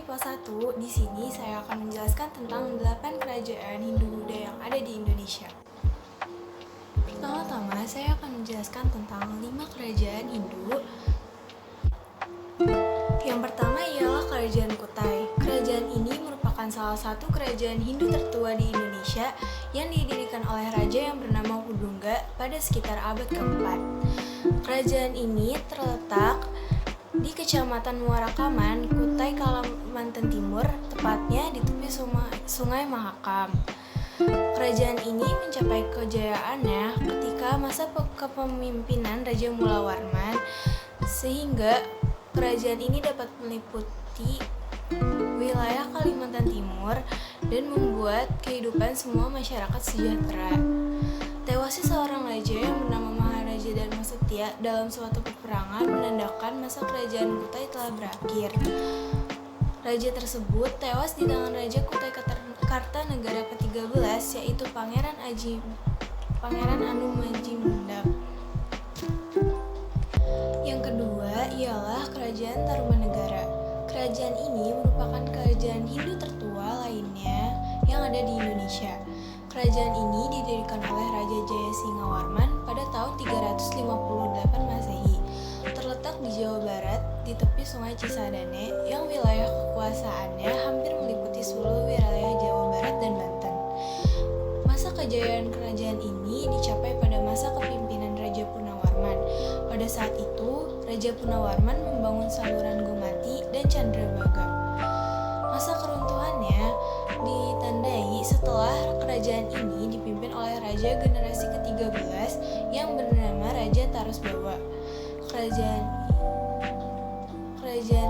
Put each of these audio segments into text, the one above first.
tipe 1, di sini saya akan menjelaskan tentang 8 kerajaan Hindu Buddha yang ada di Indonesia. Pertama-tama, saya akan menjelaskan tentang 5 kerajaan Hindu. Yang pertama ialah Kerajaan Kutai. Kerajaan ini merupakan salah satu kerajaan Hindu tertua di Indonesia yang didirikan oleh raja yang bernama Hudungga pada sekitar abad keempat. Kerajaan ini terletak di Kecamatan Muarakaman, Kutai, Kalimantan Timur, tepatnya di tepi Sungai Mahakam. Kerajaan ini mencapai kejayaannya ketika masa kepemimpinan Raja Mulawarman, sehingga kerajaan ini dapat meliputi wilayah Kalimantan Timur dan membuat kehidupan semua masyarakat sejahtera. Tewasnya seorang raja yang bernama Maharaja Dharma Setia dalam suatu peperangan menandakan masa kerajaan Kutai telah berakhir. Raja tersebut tewas di tangan Raja Kutai Kartanegara ke-13, yaitu Pangeran Anu Majimundap. Yang kedua ialah Kerajaan Tarumanegara. Kerajaan ini merupakan kerajaan Hindu tertua lainnya yang ada di Indonesia. Kerajaan ini didirikan oleh Raja Jayasinghawarman pada tahun 358 Masehi. Terletak di Jawa Barat, di tepi Sungai Cisadane, yang wilayah kekuasaannya hampir meliputi seluruh wilayah Jawa Barat dan Banten. Masa kejayaan kerajaan ini dicapai pada masa kepemimpinan Raja Punawarman. Pada saat itu, Raja Punawarman membangun saluran Gumati dan Candrabaga. Masa keruntuhannya ditandai setelah kerajaan ini dipimpin oleh raja generasi ke-13 yang bernama Raja Tarusbawa. Kerajaan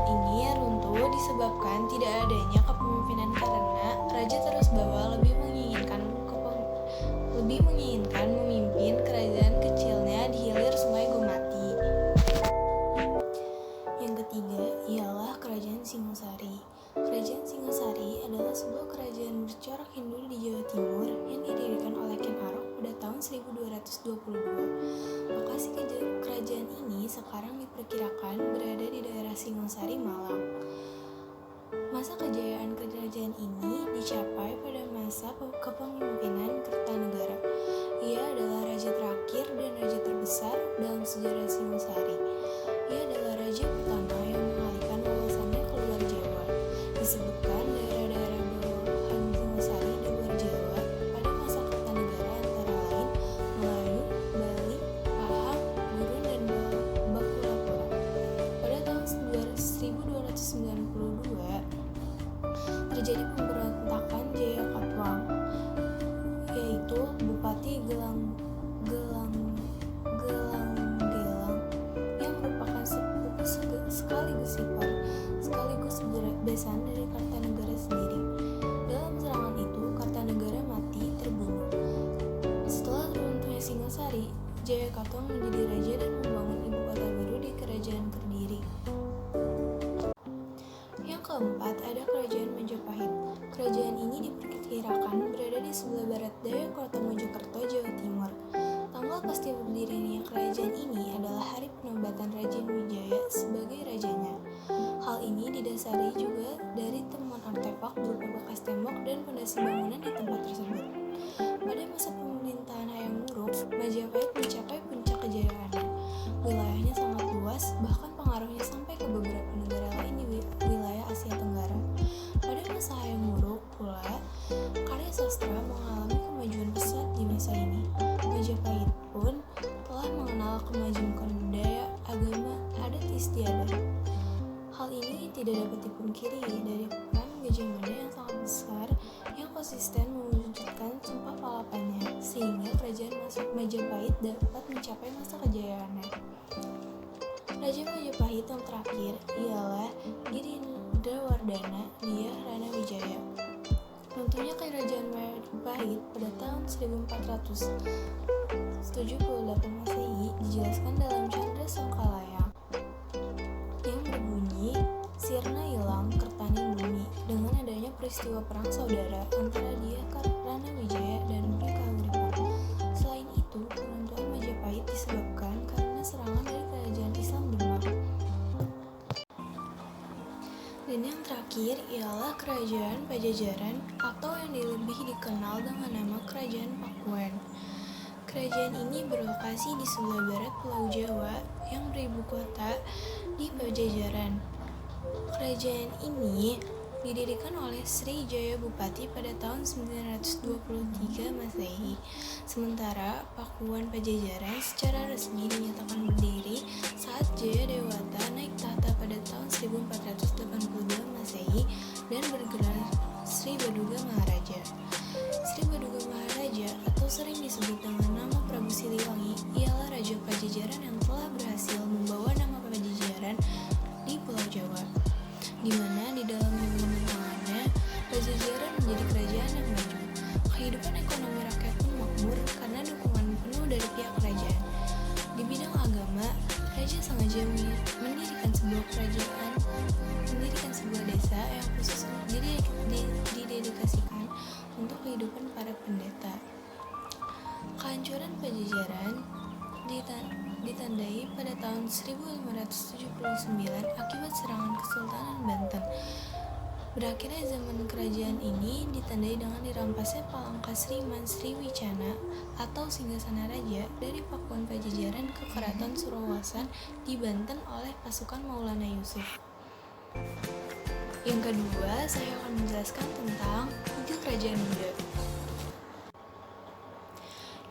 ini runtuh disebabkan tidak adanya kepemimpinan karena Raja Tarusbawa lebih menginginkan memimpin kerajaan kecilnya di hilir Sungai Gumati. Yang ketiga ialah Kerajaan Singosari. Kerajaan Singosari adalah sebuah kerajaan bercorak Hindu di Jawa Timur yang didirikan oleh Ken Arok pada tahun 1222. Lokasi kerajaan ini sekarang diperkirakan berada di daerah Singosari, Malang. Masa kejayaan kerajaan ini dicapai pada masa kepemimpinan Kertanegara. Ia adalah raja terakhir dan raja terbesar dalam sejarah Singosari. Ia adalah raja pertama yang mengalihkan wawasannya ke luar Jawa. Disebutkan daerah-daerah bawahan Singosari di luar Jawa pada masa Kertanegara antara lain Melayu, Bali, Pahang, Gurun, dan Bakulapura. Pada tahun 1292 terjadi pemberontakan Jayakatwang, yaitu Bupati Gelang yang merupakan sepupu sekaligus besan dari Kartanegara sendiri. Dalam serangan itu, Kartanegara mati terbunuh. Setelah runtuhnya Singosari, Jayakatwang menjadi raja dan membangun ibu kota baru di Kerajaan Kediri. Yang keempat ada Kerajaan Majapahit. Kerajaan ini diperkirakan berada di sebelah barat daya kota Mojokerto, Jawa Timur. Tanggal pasti berdirinya kerajaan ini adalah hari penobatan Raja Wijaya sebagai rajanya. Hal ini didasari juga dari temuan artefak berupa bekas tembok dan pondasi bangunan di tempat tersebut. Pada masa pemerintahan Hayam Wuruk, Majapahit mencapai puncak kejayaannya. Wilayahnya sangat luas, bahkan pengaruhnya sampai ke beberapa negara lain di wilayah Asia Tenggara. Pada masa Hayam Wuruk pula, karya sastra mengalami kemajuan pesat di masa ini. Majapahit pun telah mengenal kemajuan budaya, agama, adat istiadat. Hal ini tidak dapat dipungkiri dari peran Gajah Mada yang sangat besar yang konsisten mewujudkan Sumpah Palapanya, sehingga kerajaan Majapahit dapat mencapai masa kejayaannya. Raja Majapahit yang terakhir ialah Girindrawardhana Dia Rana Wijaya. Runtuhnya kerajaan Majapahit pada tahun 1478 Masehi dijelaskan dalam Candra Sangkalayang yang berbunyi Sirna hilang Kertani bumi dengan adanya peristiwa perang saudara antara Dia Rana Wijaya dan Budi Kahuripan. Selain itu, keruntuhan Majapahit disebabkan karena serangan dari kerajaan Islam Demak. Dan yang terakhir terakhir ialah Kerajaan Pajajaran atau yang lebih dikenal dengan nama Kerajaan Pakuan. Kerajaan ini berlokasi di sebelah barat Pulau Jawa yang beribu kota di Pajajaran. Kerajaan ini didirikan oleh Sri Jaya Bupati pada tahun 923 Masehi. Sementara Pakuan Pajajaran secara resmi dinyatakan berdiri saat Jaya Dewata naik tahta pada tahun 1482 Masehi dan bergelar Sri Baduga Maharaja. Sri Baduga Maharaja atau sering disebut dengan nama Prabu Siliwangi ialah Raja Pajajaran yang telah berhasil membawa nama Pajajaran di Pulau Jawa, di mana di dalam pemerintahannya Pajajaran menjadi kerajaan yang maju. Kehidupan ekonomi rakyat pun makmur karena dukungan penuh dari pihak kerajaan. Di bidang agama, Raja sengaja mendirikan sebuah desa yang khusus didedikasikan untuk kehidupan para pendeta. Kehancuran Pajajaran ditandai pada tahun 1579 akibat serangan Kesultanan Banten. Berakhirnya zaman kerajaan ini ditandai dengan dirampasnya Palangka Sriman Sriwicana atau Singgasana Raja dari Pakuan Pajajaran ke Keraton Surawasan di Banten oleh pasukan Maulana Yusuf. Yang kedua, saya akan menjelaskan tentang 3 kerajaan Buddha.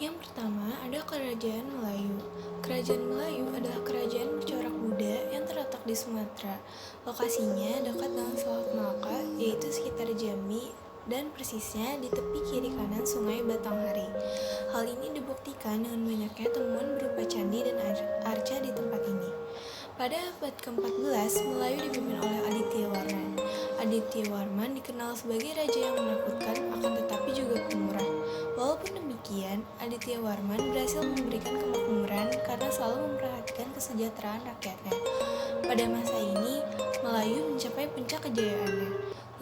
Yang pertama ada Kerajaan Melayu. Kerajaan Melayu adalah kerajaan bercorak Buddha yang terletak di Sumatera. Lokasinya dekat dengan Selat Malaka, yaitu sekitar Jambi, dan persisnya di tepi kiri kanan Sungai Batanghari. Hal ini dibuktikan dengan banyaknya temuan berupa candi dan arca di tempat ini. Pada abad ke-14, Melayu dipimpin oleh Aditya Warman. Aditya Warman dikenal sebagai raja yang menakutkan, akan tetapi juga pemurah. Walaupun demikian, Aditya Warman berhasil memberikan kemakmuran karena selalu memperhatikan kesejahteraan rakyatnya. Pada masa ini, Melayu mencapai puncak kejayaannya.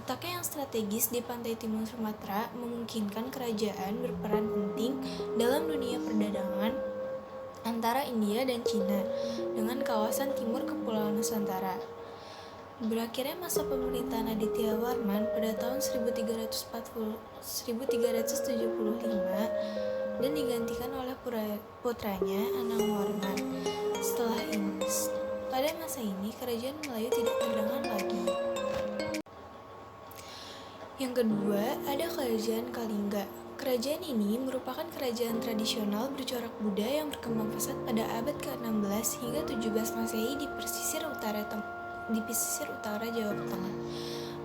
Letaknya yang strategis di pantai timur Sumatera memungkinkan kerajaan berperan penting dalam dunia perdagangan antara India dan Cina dengan kawasan timur Kepulauan Nusantara. Berakhirnya masa pemerintahan Aditya Warman pada tahun 1375 dan digantikan oleh putranya Anang Warman. Setelah ini, pada masa ini kerajaan Melayu tidak terdengar lagi. Yang kedua, ada Kerajaan Kalingga. Kerajaan ini merupakan kerajaan tradisional bercorak Buddha yang berkembang pesat pada abad ke-16 hingga 17 Masehi di pesisir utara Jawa Tengah.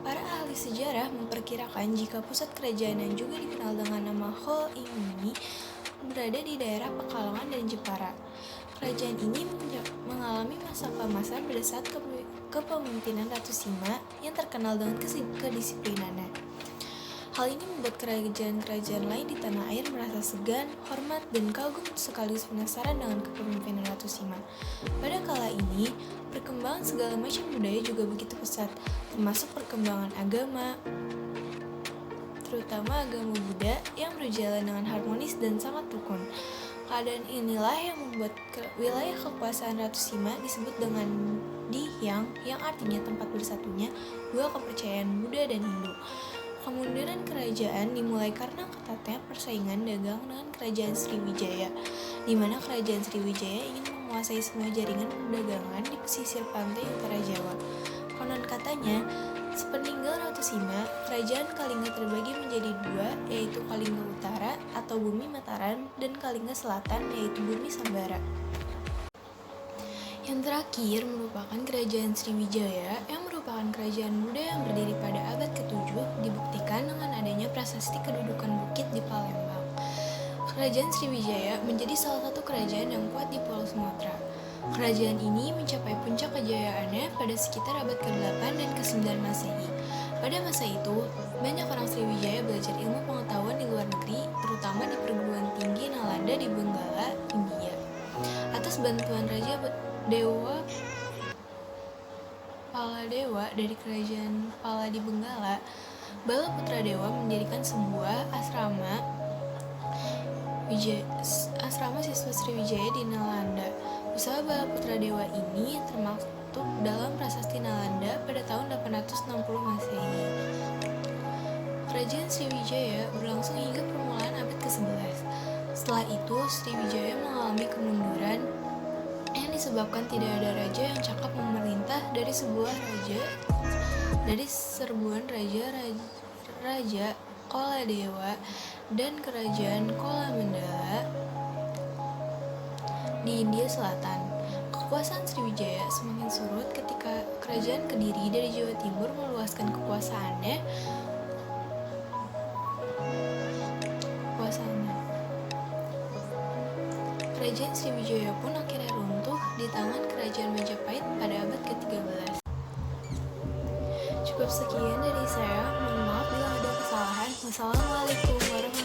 Para ahli sejarah memperkirakan jika pusat kerajaan yang juga dikenal dengan nama Ho ini berada di daerah Pekalongan dan Jepara. Kerajaan ini mengalami masa keemasan pada saat kepemimpinan Ratu Sima yang terkenal dengan kedisiplinannya. Hal ini membuat kerajaan-kerajaan lain di tanah air merasa segan, hormat, dan kagum sekaligus penasaran dengan kepemimpinan Ratu Sima. Pada kala ini, perkembangan segala macam budaya juga begitu pesat, termasuk perkembangan agama, terutama agama Buddha yang berjalan dengan harmonis dan sangat rukun. Keadaan inilah yang membuat wilayah kekuasaan Ratu Sima disebut dengan Dihyang, yang artinya tempat bersatunya dua kepercayaan Buddha dan Hindu. Kemunduran kerajaan dimulai karena ketatnya persaingan dagang dengan kerajaan Sriwijaya, di mana kerajaan Sriwijaya ingin menguasai semua jaringan perdagangan di pesisir pantai utara Jawa. Konon katanya, sepeninggal Ratu Sima, kerajaan Kalingga terbagi menjadi 2, yaitu Kalingga Utara atau Bumi Mataram dan Kalingga Selatan, yaitu Bumi Sambara. Yang terakhir merupakan kerajaan Sriwijaya yang merupakan kerajaan Buddha yang berdiri pada abad ke-7, dibuktikan dengan adanya prasasti kedudukan bukit di Palembang. Kerajaan Sriwijaya menjadi salah satu kerajaan yang kuat di Pulau Sumatera. Kerajaan ini mencapai puncak kejayaannya pada sekitar abad ke-8 dan ke-9 Masehi. Pada masa itu, banyak orang Sriwijaya belajar ilmu pengetahuan di luar negeri, terutama di perguruan tinggi Nalanda di Benggala, India. Atas bantuan Raja Paladewa dari kerajaan Pala di Benggala, Bala Putra Dewa mendirikan sebuah asrama siswa Sriwijaya di Nalanda. Usaha Bala Putra Dewa ini termaktub dalam Prasasti Nalanda pada tahun 860 Masehi. Kerajaan Sriwijaya berlangsung hingga permulaan abad ke-11. Setelah itu, Sriwijaya mengalami kemunduran yang disebabkan tidak ada raja yang cakap memerintah dari serbuan raja Koladewa dan kerajaan Kolamandala di India Selatan. Kekuasaan Sriwijaya semakin surut ketika kerajaan Kediri dari Jawa Timur meluaskan kekuasaannya. Kerajaan Sriwijaya pun akhirnya runtuh di tangan kerajaan Majapahit pada abad ke-13. Cukup sekian dari saya, mohon maaf bila ada kesalahan. Wassalamualaikum warahmatullahi wabarakatuh.